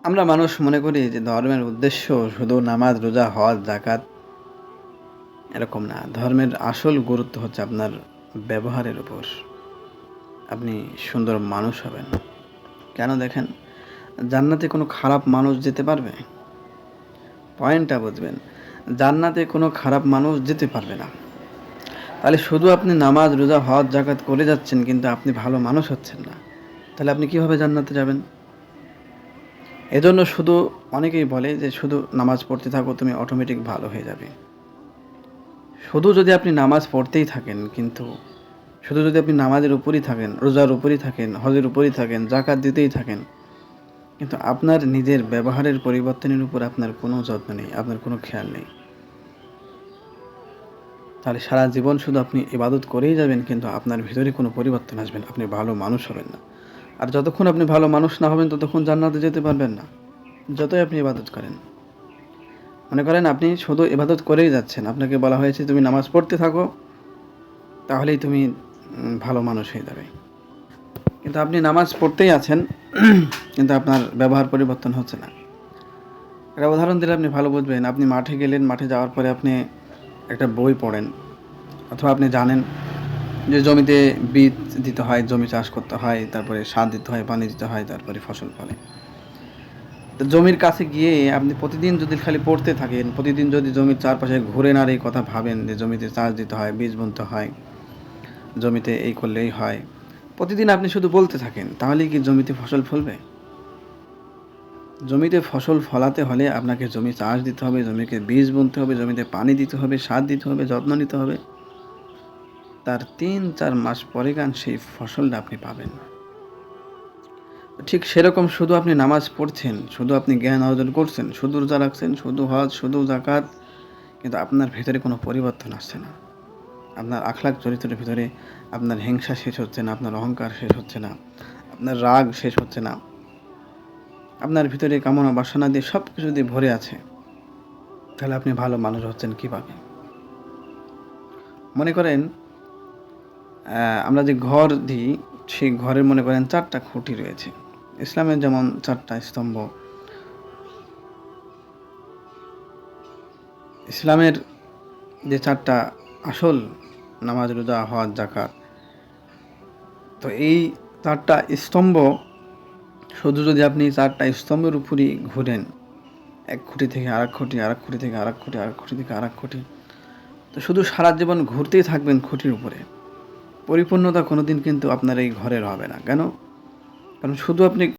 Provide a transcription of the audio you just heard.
আমরা মানুষ মনে করি যে ধর্মের উদ্দেশ্য শুধু নামাজ, রোজা, হজ, যাকাত এরকম না। ধর্মের আসল গুরুত্ব হচ্ছে আপনার ব্যবহারের উপর। আপনি সুন্দর মানুষ হবেন। কেন দেখেন, জান্নাতে কোনো খারাপ মানুষ যেতে পারবে? পয়েন্টটা বুঝবেন। জান্নাতে কোনো খারাপ মানুষ যেতে পারবে না। তাহলে শুধু আপনি নামাজ, রোজা, হজ, যাকাত করে যাচ্ছেন কিন্তু আপনি ভালো মানুষ হচ্ছেন না। তাহলে আপনি কিভাবে জান্নাতে যাবেন? এজন্য শুধু অনেকেই বলে যে শুধু নামাজ পড়তে থাকো, তুমি অটোমেটিক ভালো হয়ে যাবে। শুধু যদি আপনি নামাজ পড়তেই থাকেন কিন্তু শুধু যদি আপনি নামাজের উপরই থাকেন, রোজার উপরই থাকেন, হজের উপরই থাকেন, যাকাত দিতেই থাকেন, কিন্তু আপনার নিজের ব্যবহারের পরিবর্তনের উপর আপনার কোনো যত্ন নেই, আপনার কোনো খেয়াল নেই, তাহলে সারা জীবন শুধু আপনি ইবাদত করেই যাবেন কিন্তু আপনার ভিতরে কোনো পরিবর্তন আসবে না, আপনি ভালো মানুষ হবেন না। আর যতক্ষণ আপনি ভালো মানুষ না হবেন ততক্ষণ জান্নাতে যেতে পারবেন না, যতই আপনি ইবাদত করেন। মনে করেন আপনি শুধু ইবাদত করেই যাচ্ছেন, আপনাকে বলা হয়েছে তুমি নামাজ পড়তে থাকো, তাহলেই তুমি ভালো মানুষ হয়ে যাবে। কিন্তু আপনি নামাজ পড়তেই আছেন কিন্তু আপনার ব্যবহার পরিবর্তন হচ্ছে না। একটা উদাহরণ দিলে আপনি ভালো বুঝবেন। আপনি মাঠে গেলেন, মাঠে যাওয়ার পরে আপনি একটা বই পড়েন, অথবা আপনি জানেন যে জমিতে বীজ দিতে হয়, জমি চাষ করতে হয়, তারপরে সার দিতে হয়, পানি দিতে হয়, তারপরে ফসল ফলে। তো জমির কাছে গিয়ে আপনি প্রতিদিন যদি খালি পড়তে থাকেন, প্রতিদিন যদি জমির চারপাশে ঘুরেন আর এই কথা ভাবেন যে জমিতে চাষ দিতে হয়, বীজ বুনতে হয়, জমিতে এই করলেই হয়, প্রতিদিন আপনি শুধু বলতে থাকেন, তাহলে কি জমিতে ফসল ফলবে? জমিতে ফসল ফলাতে হলে আপনাকে জমি চাষ দিতে হবে, জমিকে বীজ বুনতে হবে, জমিতে পানি দিতে হবে, সার দিতে হবে, যত্ন নিতে হবে। তার ৩-৪ মাস পরে সেই ফসলটা আপনি পাবেন। ঠিক সেরকম শুধু আপনি নামাজ পড়ছেন, শুধু আপনি জ্ঞান অর্জন করছেন, শুধু রোজা রাখছেন, শুধু হজ, শুধু যাকাত, কিন্তু আপনার ভেতরে কোনো পরিবর্তন আসছে না। আপনার আখলাক চরিত্রের ভিতরে আপনার হিংসা শেষ হচ্ছে না, আপনার অহংকার শেষ হচ্ছে না, আপনার রাগ শেষ হচ্ছে না, আপনার ভিতরে কামনা বাসনা দিয়ে সব কিছু দিয়ে ভরে আছে, তাহলে আপনি ভালো মানুষ হচ্ছেন কীভাবে? মনে করেন আমরা যে ঘর দিই, সেই ঘরের মনে করেন ৪টা খুঁটি রয়েছে। ইসলামের যেমন ৪টা স্তম্ভ, ইসলামের যে ৪টা আসল নামাজ, রোজা, হজ, যাকাত, তো এই ৪টা স্তম্ভ শুধু যদি আপনি ৪টা স্তম্ভের উপরই ঘুরেন, এক খুঁটি থেকে আরেক খুঁটি, আরেক খুঁটি থেকে আরেক খুঁটি, আরেক খুঁটি থেকে আরেক খুঁটি, তো শুধু সারা জীবন ঘুরতেই থাকবেন খুঁটির উপরে, পরিপূর্ণতা কোনোদিন কিন্তু আপনার এই ঘরের হবে না। কেন? কারণ শুধু আপনি